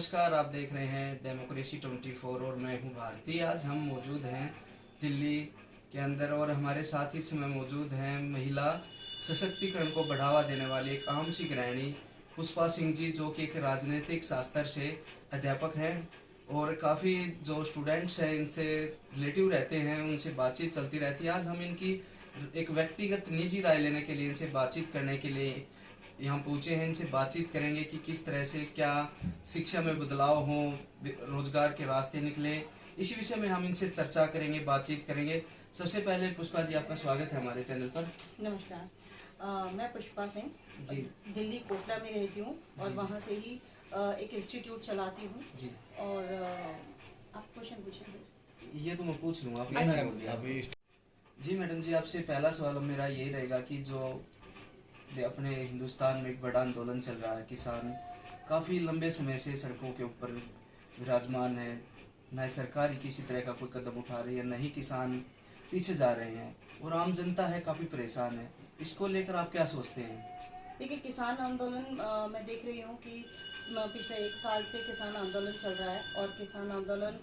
नमस्कार, आप देख रहे हैं डेमोक्रेसी 24 और मैं हूं भारती। आज हम मौजूद हैं दिल्ली के अंदर और हमारे साथ इस समय मौजूद हैं महिला सशक्तिकरण को बढ़ावा देने वाली एक आम सी गृहिणी पुष्पा सिंह जी, जो कि एक राजनीतिक शास्त्र से अध्यापक हैं और काफ़ी जो स्टूडेंट्स हैं इनसे रिलेटिव रहते हैं, उनसे बातचीत चलती रहती है। आज हम इनकी एक व्यक्तिगत निजी राय लेने के लिए, इनसे बातचीत करने के लिए यहाँ पहुँचे हैं। इनसे बातचीत करेंगे कि किस तरह से क्या शिक्षा में बदलाव हो, रोजगार के रास्ते निकले, इसी विषय में हम इनसे चर्चा करेंगे, बातचीत करेंगे। सबसे पहले पुष्पा जी, आपका स्वागत है हमारे चैनल पर। नमस्कार। मैं पुष्पा सिंह जी, दिल्ली कोटला में रहती हूँ और वहाँ से ही एक इंस्टीट्यूट चलाती हूँ जी। और आप क्वेश्चन पूछेंगे? ये तो मैं पूछ लूँगा, आप अच्छा। बोल दिया जी। मैडम जी, आपसे पहला सवाल मेरा यही रहेगा कि जो अपने हिंदुस्तान में एक बड़ा आंदोलन चल रहा है, किसान काफ़ी लंबे समय से सड़कों के ऊपर विराजमान है, न सरकार ही किसी तरह का कोई कदम उठा रही है, न ही किसान पीछे जा रहे हैं और आम जनता है काफ़ी परेशान है। इसको लेकर आप क्या सोचते हैं? देखिए, किसान आंदोलन मैं देख रही हूँ कि पिछले 1 साल से किसान आंदोलन चल रहा है और किसान आंदोलन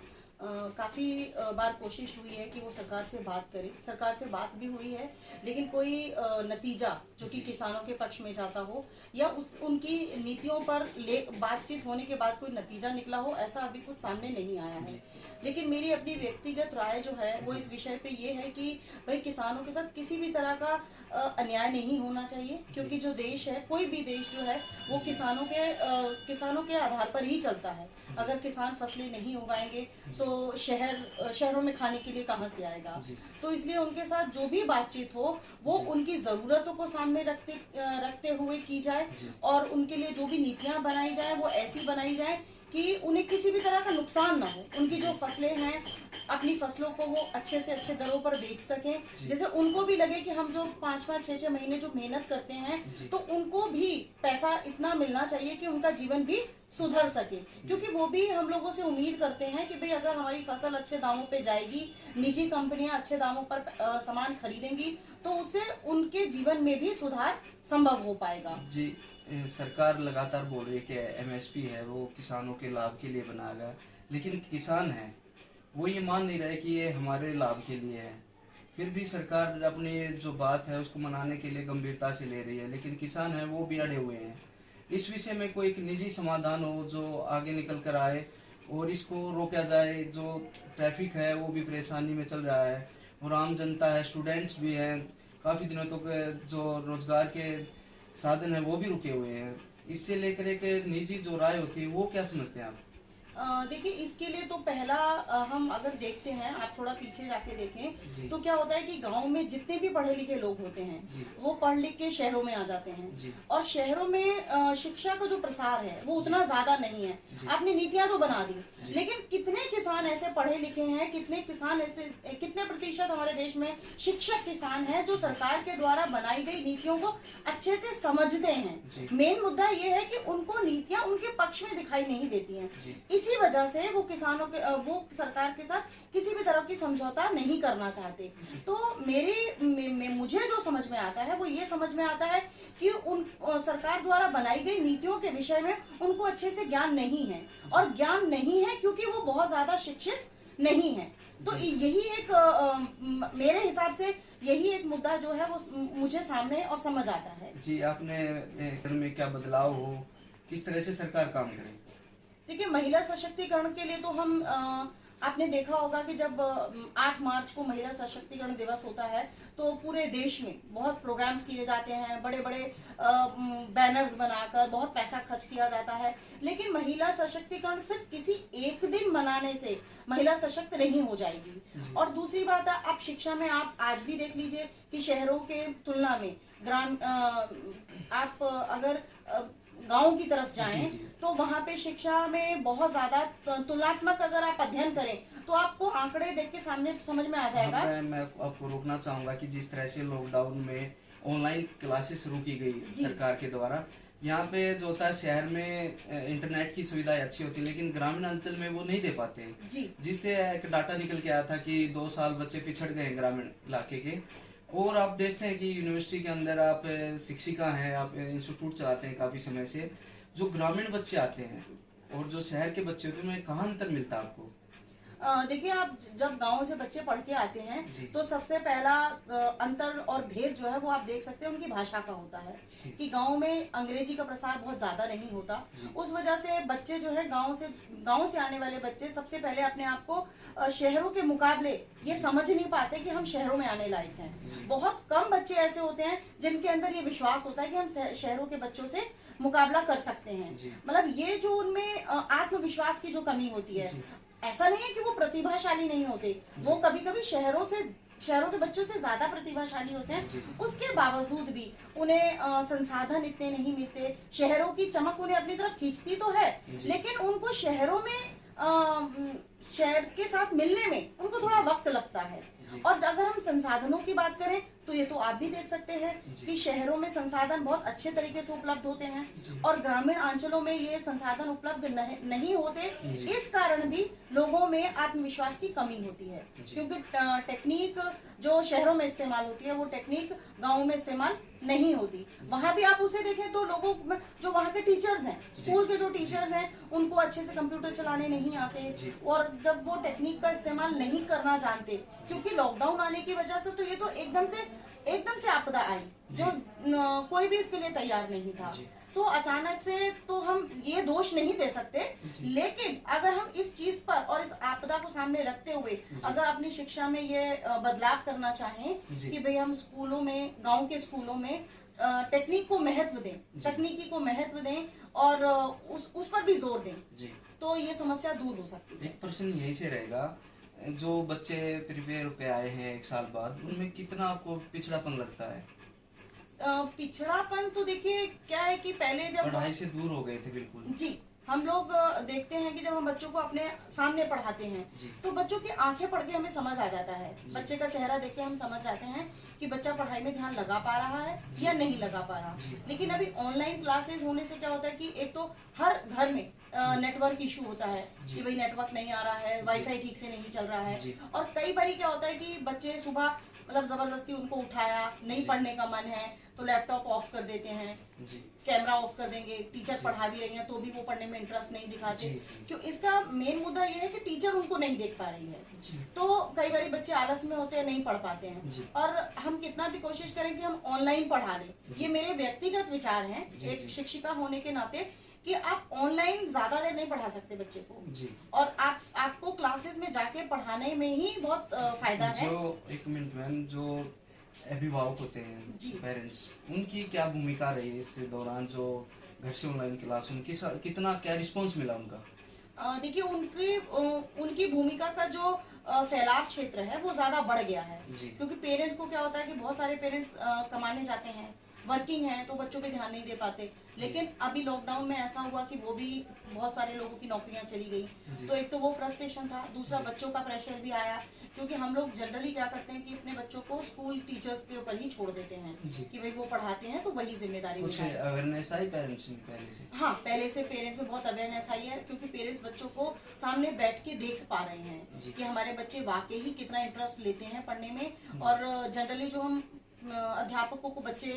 काफ़ी बार कोशिश हुई है कि वो सरकार से बात करे, सरकार से बात भी हुई है, लेकिन कोई नतीजा जो कि किसानों के पक्ष में जाता हो या उनकी नीतियों पर बातचीत होने के बाद कोई नतीजा निकला हो, ऐसा अभी कुछ सामने नहीं आया है। लेकिन मेरी अपनी व्यक्तिगत राय जो है वो इस विषय पे ये है कि भाई किसानों के साथ किसी भी तरह का अन्याय नहीं होना चाहिए, क्योंकि जो देश है, कोई भी देश जो है वो किसानों के आधार पर ही चलता है। अगर किसान फसलें नहीं उगाएंगे तो शहरों में खाने के लिए कहाँ से आएगा? तो इसलिए उनके साथ जो भी बातचीत हो वो उनकी ज़रूरतों को सामने रखते हुए की जाए और उनके लिए जो भी नीतियाँ बनाई जाए वो ऐसी बनाई जाए कि उन्हें किसी भी तरह का नुकसान ना हो। उनकी जो फसलें हैं, अपनी फसलों को वो अच्छे से अच्छे दरों पर बेच सकें। जैसे उनको भी लगे कि हम जो 5-5, 6-6 महीने जो मेहनत करते हैं तो उनको भी पैसा इतना मिलना चाहिए कि उनका जीवन भी सुधर सके, क्योंकि वो भी हम लोगों से उम्मीद करते हैं कि भाई अगर हमारी फसल अच्छे दामों पे जाएगी, निजी कंपनियां अच्छे दामों पर सामान खरीदेंगी तो उससे उनके जीवन में भी सुधार संभव हो पाएगा जी। सरकार लगातार बोल रही है कि एमएसपी है वो किसानों के लाभ के लिए बनाया गया, लेकिन किसान है वो ये मान नहीं रहे कि ये हमारे लाभ के लिए है। फिर भी सरकार अपनी जो बात है उसको मनाने के लिए गंभीरता से ले रही है, लेकिन किसान है वो भी अड़े हुए हैं। इस विषय में कोई एक निजी समाधान हो जो आगे निकल कर आए और इसको रोका जाए। जो ट्रैफिक है वो भी परेशानी में चल रहा है और आम जनता है, स्टूडेंट्स भी हैं, काफ़ी दिनों तक जो रोजगार के साधन है वो भी रुके हुए हैं। इससे लेकर एक निजी जो राय होती है वो क्या समझते हैं आप? देखिए, इसके लिए तो पहला हम अगर देखते हैं, आप थोड़ा पीछे जाके देखें तो क्या होता है कि गांव में जितने भी पढ़े लिखे लोग होते हैं वो पढ़ लिख के शहरों में आ जाते हैं और शहरों में शिक्षा का जो प्रसार है वो उतना ज्यादा नहीं है। आपने नीतियां तो बना दी, लेकिन कितने किसान ऐसे पढ़े लिखे हैं, कितने प्रतिशत हमारे देश में शिक्षक किसान हैं जो सरकार के द्वारा बनाई गई नीतियों को अच्छे से समझते हैं? मेन मुद्दा ये है कि उनको नीतियां उनके पक्ष में दिखाई नहीं देती हैं। इसी वजह से वो वो सरकार के साथ किसी भी तरह की समझौता नहीं करना चाहते। तो मुझे जो समझ में आता है वो ये समझ में आता है कि सरकार द्वारा बनाई गई नीतियों के विषय में उनको अच्छे से ज्ञान नहीं है, और ज्ञान नहीं है क्योंकि वो बहुत ज्यादा शिक्षित नहीं है। तो यही एक मेरे हिसाब से यही एक मुद्दा जो है वो मुझे सामने और समझ आता है। जी, आपने में क्या बदलाव हो, किस तरह से सरकार काम करे? देखिए, महिला सशक्तिकरण के लिए तो हम आपने देखा होगा कि जब 8 मार्च को महिला सशक्तिकरण दिवस होता है तो पूरे देश में बहुत प्रोग्राम्स किए जाते हैं, बड़े बड़े बैनर्स बनाकर बहुत पैसा खर्च किया जाता है। लेकिन महिला सशक्तिकरण सिर्फ किसी एक दिन मनाने से महिला सशक्त नहीं हो जाएगी। और दूसरी बात है, आप शिक्षा में आप आज भी देख लीजिए कि शहरों के तुलना में आप अगर गांव की तरफ जाएं तो वहां पे शिक्षा में बहुत ज्यादा तुलनात्मक अगर आप अध्ययन करें तो आपको आंकड़े देख के सामने समझ में आ जाएगा। मैं आपको रोकना चाहूंगा कि जिस तरह से लॉकडाउन में ऑनलाइन क्लासेस शुरू की गई सरकार के द्वारा, यहाँ पे जो होता है शहर में इंटरनेट की सुविधाएं अच्छी होती है, लेकिन ग्रामीण अंचल में वो नहीं दे पाते हैं। जिससे एक डाटा निकल के आया था कि 2 साल बच्चे पिछड़ गए ग्रामीण इलाके के। और आप देखते हैं कि यूनिवर्सिटी के अंदर आप शिक्षिका हैं, आप इंस्टीट्यूट चलाते हैं काफ़ी समय से, जो ग्रामीण बच्चे आते हैं और जो शहर के बच्चे होते हैं उनमें कहाँ अंतर मिलता है आपको? देखिए, आप जब गांव से बच्चे पढ़ के आते जी। हैं तो सबसे पहला अंतर और भेद जो है वो आप देख सकते हैं उनकी भाषा का होता है जी। कि गांव में अंग्रेजी का प्रसार बहुत ज्यादा नहीं होता। जी। उस वजह से बच्चे जो है गांव से आने वाले बच्चे सबसे पहले अपने आप को शहरों के मुकाबले ये समझ नहीं पाते कि हम शहरों में आने लायक जी। हैं। बहुत कम बच्चे ऐसे होते हैं जिनके अंदर ये विश्वास होता है कि हम शहरों के बच्चों से मुकाबला कर सकते हैं। जी। मतलब ये जो उनमें आत्मविश्वास की जो कमी होती है, जी। ऐसा नहीं है कि वो प्रतिभाशाली नहीं होते, वो कभी कभी शहरों के बच्चों से ज्यादा प्रतिभाशाली होते जी। हैं। उसके बावजूद भी उन्हें संसाधन इतने नहीं मिलते। शहरों की चमक उन्हें अपनी तरफ खींचती तो है, जी। लेकिन उनको शहरों में शहर के साथ मिलने में उनको थोड़ा वक्त लगता है। जी। और अगर हम संसाधनों की बात करें तो ये तो आप भी देख सकते हैं जी। कि शहरों में संसाधन बहुत अच्छे तरीके से उपलब्ध होते हैं जी। और ग्रामीण अंचलों में ये संसाधन उपलब्ध नहीं होते। जी। इस कारण भी लोगों में आत्मविश्वास की कमी होती है, जी। क्योंकि टेक्निक जो शहरों में इस्तेमाल होती है वो टेक्निक गाँव में इस्तेमाल नहीं होती। वहां भी आप उसे देखें तो लोगों में जो वहाँ के टीचर्स हैं, स्कूल के जो टीचर्स हैं, उनको अच्छे से कंप्यूटर चलाने नहीं आते। जी। और जब वो टेक्निक का इस्तेमाल नहीं करना जानते, क्योंकि लॉकडाउन आने की वजह से तो ये तो एकदम से आपदा आई जो कोई भी इसके लिए तैयार नहीं था। जी। तो अचानक से तो हम ये दोष नहीं दे सकते, लेकिन अगर हम इस चीज पर और इस आपदा को सामने रखते हुए अगर अपनी शिक्षा में ये बदलाव करना चाहें कि भाई हम स्कूलों में, गांव के स्कूलों में टेक्निक को महत्व दें, तकनीकी को महत्व दें और उस पर भी जोर दें, जी। तो ये समस्या दूर हो सकती है। एक प्रश्न यही से रहेगा, जो बच्चे प्रिपेयर होके आए हैं 1 साल बाद, उनमें कितना आपको पिछड़ापन लगता है? पिछड़ापन तो देखिए क्या है कि पहले जब पढ़ाई से दूर हो गए थे बिल्कुल। जी, हम लोग देखते हैं कि जब हम बच्चों को अपने सामने पढ़ाते हैं जी। तो बच्चों की आंखें पढ़ के हमें समझ आ जाता है, बच्चे का चेहरा देख के हम समझ जाते हैं कि बच्चा पढ़ाई में ध्यान लगा पा रहा है या नहीं लगा पा रहा। जी। लेकिन अभी ऑनलाइन क्लासेस होने से क्या होता है कि एक तो हर घर में नेटवर्क इशू होता है कि भाई नेटवर्क नहीं आ रहा है, वाईफाई ठीक से नहीं चल रहा है। जी। और कई बार क्या होता है कि बच्चे सुबह मतलब जबरदस्ती उनको उठाया, नहीं पढ़ने का मन है तो लैपटॉप ऑफ कर देते हैं, जी। कैमरा ऑफ कर देंगे, टीचर पढ़ा भी रही है तो भी वो पढ़ने में इंटरेस्ट नहीं दिखाते। जी, जी। क्यों? इसका मेन मुद्दा ये है कि टीचर उनको नहीं देख पा रही है। जी। तो कई बार बच्चे आलस में होते हैं, नहीं पढ़ पाते हैं। जी। और हम कितना भी कोशिश करें कि हम ऑनलाइन पढ़ा लें, ये मेरे व्यक्तिगत विचार हैं जी, एक जी। शिक्षिका होने के नाते, कि आप ऑनलाइन ज्यादा देर नहीं पढ़ा सकते बच्चे को। जी। और आपको क्लासेस में जाके पढ़ाने में ही बहुत फायदा है। जो एक मिनट मैम, जो अभिभावक होते हैं, जी। पेरेंट्स, उनकी क्या भूमिका रही है इस दौरान, जो घर से ऑनलाइन क्लास, उनकी कितना क्या रिस्पॉन्स मिला उनका? देखिए उनकी भूमिका का जो फैलाव क्षेत्र है वो ज्यादा बढ़ गया है। जी। क्योंकि पेरेंट्स को क्या होता है कि बहुत सारे पेरेंट्स कमाने जाते हैं, वर्किंग हैं, तो बच्चों पे ध्यान नहीं दे पाते। लेकिन अभी लॉकडाउन में ऐसा हुआ कि वो भी बहुत सारे लोगों की नौकरियां चली गई, तो एक तो वो फ्रस्ट्रेशन था, दूसरा बच्चों का प्रेशर भी आया। क्योंकि हम लोग जनरली क्या करते हैं कि अपने बच्चों को स्कूल टीचर्स के ऊपर ही छोड़ देते हैं कि भाई वो पढ़ाते हैं तो वही जिम्मेदारी कुछ निभाएं। अवेयरनेस आई पेरेंट्स में पहले से? हाँ, पहले से पेरेंट्स में बहुत अवेयरनेस आई है, क्योंकि पेरेंट्स बच्चों को सामने बैठ के देख पा रहे हैं जी। कि हमारे बच्चे वाकई ही कितना इंटरेस्ट लेते हैं पढ़ने में। और जनरली जो हम अध्यापकों को बच्चे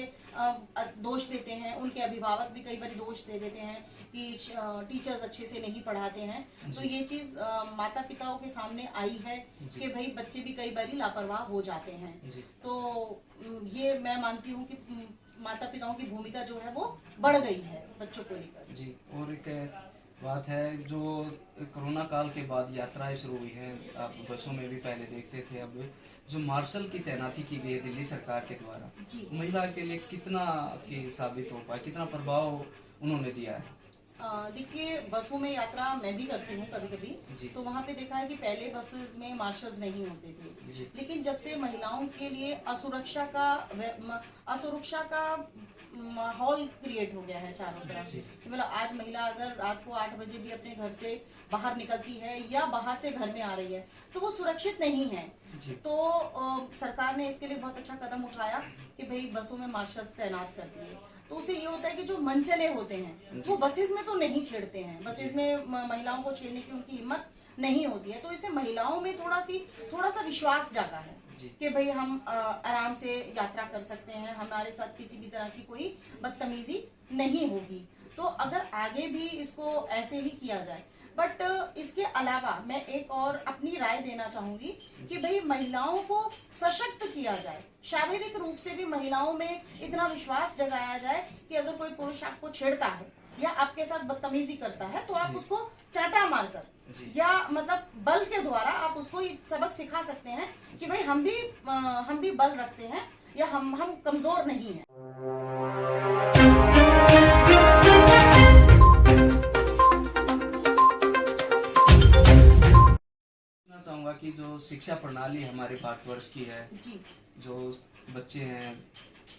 दोष देते हैं, उनके अभिभावक भी कई बार दोष दे देते हैं कि टीचर्स अच्छे से नहीं पढ़ाते हैं। तो ये चीज माता पिताओं के सामने आई है कि भाई बच्चे भी कई बार लापरवाह हो जाते हैं। जी। तो ये मैं मानती हूँ कि माता पिताओं की भूमिका जो है वो बढ़ गई है बच्चों को लेकर। जी। और एक बात है, जो कोरोना काल के बाद यात्राएं शुरू हुई हैं, आप बसों में भी पहले देखते थे, अब जो मार्शल की तैनाती की गई है दिल्ली सरकार के द्वारा, जी। महिला के लिए कितना की साबित हो पाया, कितना प्रभाव उन्होंने दिया है? देखिए, बसों में यात्रा मैं भी करती हूँ कभी कभी, तो वहाँ पे देखा है कि पहले बसेस में मार्शल्स नहीं होते थे। जी। लेकिन जब से महिलाओं के लिए असुरक्षा का माहौल क्रिएट हो गया है चारों तरफ, जी। कि मतलब आज महिला अगर रात को 8 बजे भी अपने घर से बाहर निकलती है या बाहर से घर में आ रही है तो वो सुरक्षित नहीं है। जी। तो सरकार ने इसके लिए बहुत अच्छा कदम उठाया कि भाई बसों में मार्शल्स तैनात कर दिए। तो उसे ये होता है कि जो मनचले होते हैं वो बसेस में तो नहीं छेड़ते हैं, बसेस में महिलाओं को छेड़ने की उनकी हिम्मत नहीं होती है। तो इससे महिलाओं में थोड़ा सा विश्वास जागा है कि भाई हम आराम से यात्रा कर सकते हैं, हमारे साथ किसी भी तरह की कोई बदतमीजी नहीं होगी। तो अगर आगे भी इसको ऐसे ही किया जाए, बट इसके अलावा मैं एक और अपनी राय देना चाहूंगी कि भाई महिलाओं को सशक्त किया जाए, शारीरिक रूप से भी महिलाओं में इतना विश्वास जगाया जाए कि अगर कोई पुरुष आपको छेड़ता है या आपके साथ बदतमीजी करता है तो आप उसको चांटा मारकर या मतलब बल के द्वारा आप उसको ये सबक सिखा सकते हैं कि भाई हम भी बल रखते हैं या हम कमजोर नहीं हैं। मैं चाहूँगा कि जो शिक्षा प्रणाली हमारे भारतवर्ष की है, जी जो बच्चे हैं,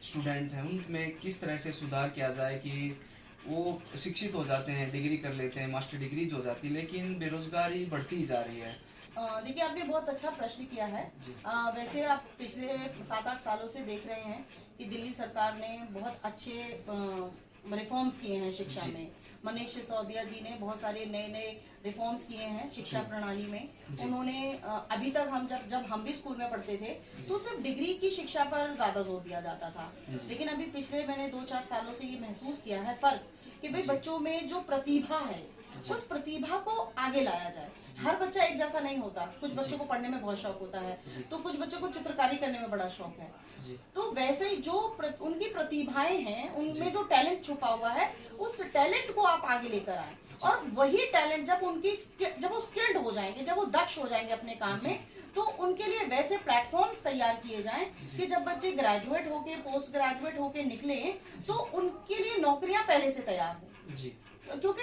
स्टूडेंट हैं, उनमें किस तरह से सुधार किया जाए कि वो शिक्षित हो जाते हैं, डिग्री कर लेते हैं, मास्टर डिग्रीज हो जाती है, लेकिन बेरोजगारी बढ़ती ही जा रही है। देखिए, आपने बहुत अच्छा प्रश्न किया है। वैसे आप पिछले 7-8 सालों से देख रहे हैं कि दिल्ली सरकार ने बहुत अच्छे रिफॉर्म्स किए हैं शिक्षा में। मनीष सिसोदिया जी ने बहुत सारे नए रिफॉर्म्स किए हैं शिक्षा प्रणाली में। उन्होंने अभी तक जब हम भी स्कूल में पढ़ते थे तो सिर्फ डिग्री की शिक्षा पर ज्यादा जोर दिया जाता था, लेकिन अभी पिछले मैंने 2-4 सालों से ये महसूस किया है फर्क कि भाई बच्चों में जो प्रतिभा है उस प्रतिभा को आगे लाया जाए। हर बच्चा एक जैसा नहीं होता, कुछ बच्चों को पढ़ने में बहुत शौक होता है तो कुछ बच्चों को चित्रकारी करने में बड़ा शौक है, तो वैसे ही जो उनकी प्रतिभाएं हैं, उनमें जो टैलेंट छुपा हुआ है उस टैलेंट को आप आगे लेकर आए और वही टैलेंट जब वो स्किल्ड हो जाएंगे, जब वो दक्ष हो जाएंगे अपने काम में, तो उनके लिए वैसे प्लेटफॉर्म्स तैयार किए जाएं कि जब बच्चे ग्रेजुएट होके पोस्ट ग्रेजुएट होके निकले तो उनके लिए नौकरियां पहले से तैयार हो। क्योंकि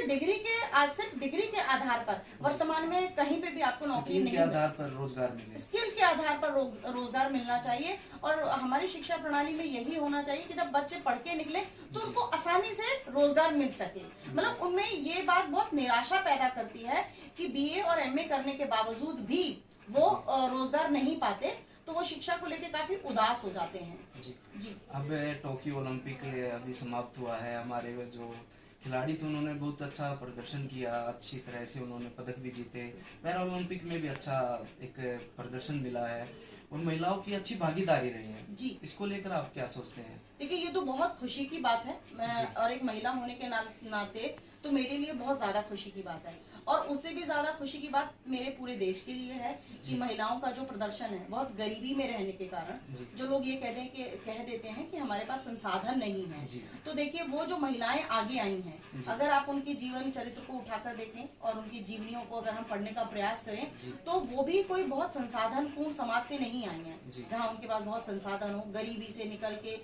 सिर्फ डिग्री के आधार पर वर्तमान में कहीं पे भी आपको नौकरी नहीं, आधार पर रोजगार मिले, स्किल के आधार पर रोजगार मिलना चाहिए। और हमारी शिक्षा प्रणाली में यही होना चाहिए कि जब बच्चे पढ़ के निकले तो उनको आसानी से रोजगार मिल सके। मतलब उनमें ये बात बहुत निराशा पैदा करती है कि बीए और एमए करने के बावजूद भी वो रोजगार नहीं पाते, तो वो शिक्षा को लेकर काफी उदास हो जाते हैं। जी। अब टोक्यो ओलंपिक अभी समाप्त हुआ है, हमारे जो खिलाड़ी थे उन्होंने बहुत अच्छा प्रदर्शन किया, अच्छी तरह से उन्होंने पदक भी जीते, पैरा ओलंपिक में भी अच्छा एक प्रदर्शन मिला है और महिलाओं की अच्छी भागीदारी रही है जी। इसको लेकर आप क्या सोचते हैं? देखिए, ये तो बहुत खुशी की बात है। मैं और एक महिला होने के नाते तो मेरे लिए बहुत ज्यादा खुशी की बात है, और उससे भी ज्यादा खुशी की बात मेरे पूरे देश के लिए है कि महिलाओं का जो प्रदर्शन है, बहुत गरीबी में रहने के कारण जो लोग ये कह देते हैं कि हमारे पास संसाधन नहीं है, तो देखिए वो जो महिलाएं आगे आई हैं, अगर आप उनकी जीवन चरित्र को उठाकर देखें और उनकी जीवनियों को अगर हम पढ़ने का प्रयास करें तो वो भी कोई बहुत संसाधन पूर्ण समाज से नहीं आई है, जहाँ उनके पास बहुत संसाधन हो, गरीबी से निकल के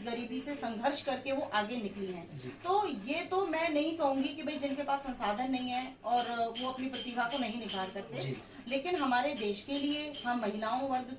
गरीबी से संघर्ष करके वो आगे निकली हैं। तो ये तो मैं नहीं कहूंगी कि भाई जिनके पास संसाधन नहीं है और वो अपनी प्रतिभा को नहीं निखार सकते, लेकिन हमारे देश के लिए, हम महिला वर्ग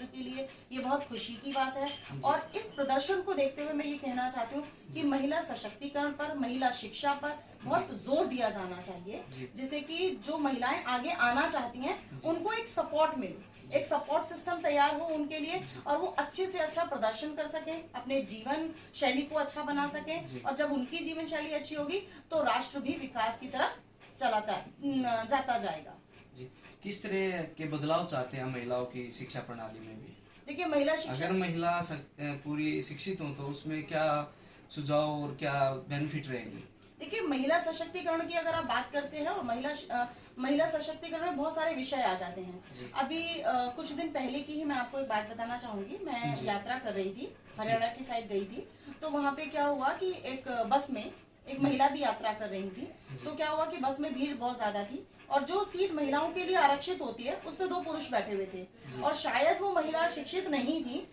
के लिए ये बहुत खुशी की बात है। और इस प्रदर्शन को देखते हुए मैं ये कहना चाहती हूँ कि महिला सशक्तिकरण पर, महिला शिक्षा पर बहुत जोर दिया जाना चाहिए, जिससे कि जो महिलाएं आगे आना चाहती हैं उनको एक सपोर्ट मिले, एक सपोर्ट सिस्टम तैयार हो उनके लिए, और वो अच्छे से अच्छा प्रदर्शन कर सकें, अपने जीवन शैली को अच्छा बना सकें, और जब उनकी जीवन शैली अच्छी होगी तो राष्ट्र भी विकास की तरफ जाता जाएगा। जी, किस तरह के बदलाव चाहते हैं महिलाओं की शिक्षा प्रणाली में भी? देखिए, महिला शिक्षा, अगर महिला पूरी शिक्षित हो तो उसमें क्या सुझाव और क्या बेनिफिट रहेंगे? देखिए, महिला सशक्तिकरण की अगर आप बात करते हैं और महिला सशक्तिकरण में बहुत सारे विषय आ जाते हैं। अभी कुछ दिन पहले की ही मैं आपको एक बात बताना चाहूंगी। मैं यात्रा कर रही थी, हरियाणा की साइड गई थी, तो वहाँ पे क्या हुआ कि एक बस में एक महिला भी यात्रा कर रही थी, तो क्या हुआ कि बस में भीड़ बहुत ज्यादा थी और जो सीट महिलाओं के लिए आरक्षित होती है उस पे 2 पुरुष बैठे हुए थे, और शायद वो महिला शिक्षित नहीं थी,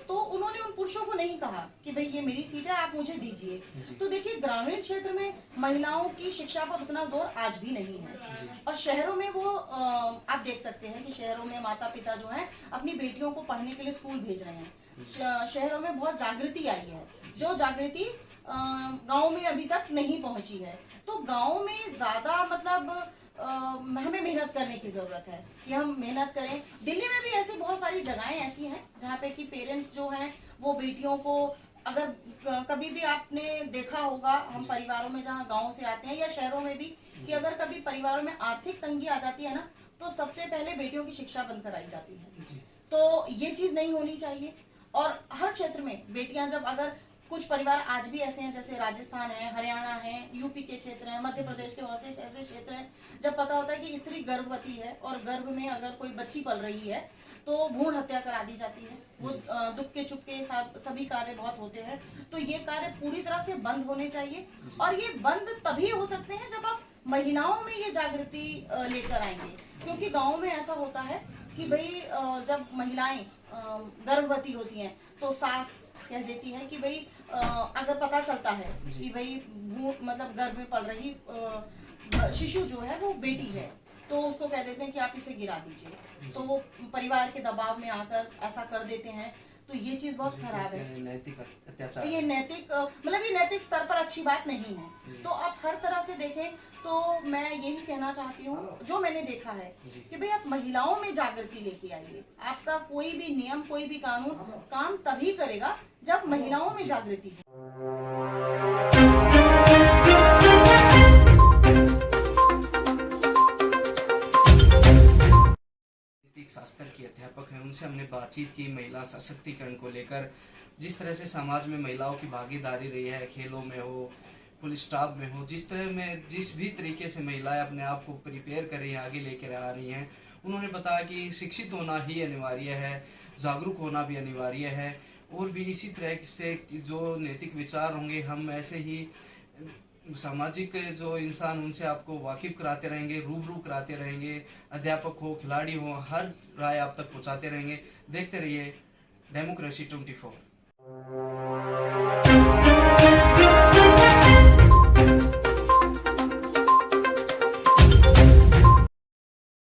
तो उन्होंने उन पुरुषों को नहीं कहा कि भाई ये मेरी सीट है, आप मुझे दीजिए। तो देखिए, ग्रामीण क्षेत्र में महिलाओं की शिक्षा पर उतना जोर आज भी नहीं है, और शहरों में वो आप देख सकते हैं कि शहरों में माता पिता जो हैं अपनी बेटियों को पढ़ने के लिए स्कूल भेज रहे हैं। शहरों में बहुत जागृति आई है, जो जागृति गाँव में अभी तक नहीं पहुंची है। तो गाँव में ज्यादा मतलब हमें मेहनत करने की जरूरत है कि हम मेहनत करें। दिल्ली में भी ऐसी बहुत सारी जगहें ऐसी हैं जहाँ पे कि पेरेंट्स जो हैं वो बेटियों को, अगर कभी भी आपने देखा होगा, हम परिवारों में जहाँ गांव से आते हैं या शहरों में भी, कि अगर कभी परिवारों में आर्थिक तंगी आ जाती है ना, तो सबसे पहले बेटियों की शिक्षा बंद कराई जाती है। तो ये चीज नहीं होनी चाहिए, और हर क्षेत्र में बेटियां जब अगर कुछ परिवार आज भी ऐसे हैं, जैसे राजस्थान है, हरियाणा है, यूपी के क्षेत्र हैं, मध्य प्रदेश के बहुत से ऐसे क्षेत्र हैं जब पता होता है कि स्त्री गर्भवती है और गर्भ में अगर कोई बच्ची पल रही है तो भ्रूण हत्या करा दी जाती है। वो दुबके चुपके सभी कार्य बहुत होते हैं। तो ये कार्य पूरी तरह से बंद होने चाहिए और ये बंद तभी हो सकते हैं जब आप महिलाओं में ये जागृति लेकर आएंगे। क्योंकि गाँव में ऐसा होता है कि भाई जब महिलाएं गर्भवती होती हैं तो सास कह देती है कि भाई अगर पता चलता है कि भाई मतलब गर्भ में पल रही शिशु जो है वो बेटी है तो उसको कह देते हैं कि आप इसे गिरा दीजिए। तो वो परिवार के दबाव में आकर ऐसा कर देते हैं। तो ये चीज बहुत खराब है, नैतिक अत्याचार। ये नैतिक मतलब ये नैतिक स्तर पर अच्छी बात नहीं है। तो आप हर तरह से देखें तो मैं यही कहना चाहती हूँ, जो मैंने देखा है कि भाई आप महिलाओं में जागृति लेके आइए। आपका कोई भी नियम, कोई भी कानून काम तभी करेगा जब महिलाओं में जागृति हो। शास्त्र की अध्यापक हैं, उनसे हमने बातचीत की महिला सशक्तिकरण को लेकर। जिस तरह से समाज में महिलाओं की भागीदारी रही है, खेलों में हो, पुलिस स्टाफ में हो, जिस तरह में जिस भी तरीके से महिलाएं अपने आप को प्रिपेयर कर रही हैं, आगे लेकर आ रही हैं, उन्होंने बताया कि शिक्षित होना ही अनिवार्य है, जागरूक होना भी अनिवार्य है और भी इसी तरह से जो नैतिक विचार होंगे, हम ऐसे ही सामाजिक जो इंसान उनसे आपको वाकिफ कराते रहेंगे, रूबरू कराते रहेंगे। अध्यापक हो, खिलाड़ी हो, हर राय आप तक पहुंचाते रहेंगे। देखते रहिए डेमोक्रेसी 24।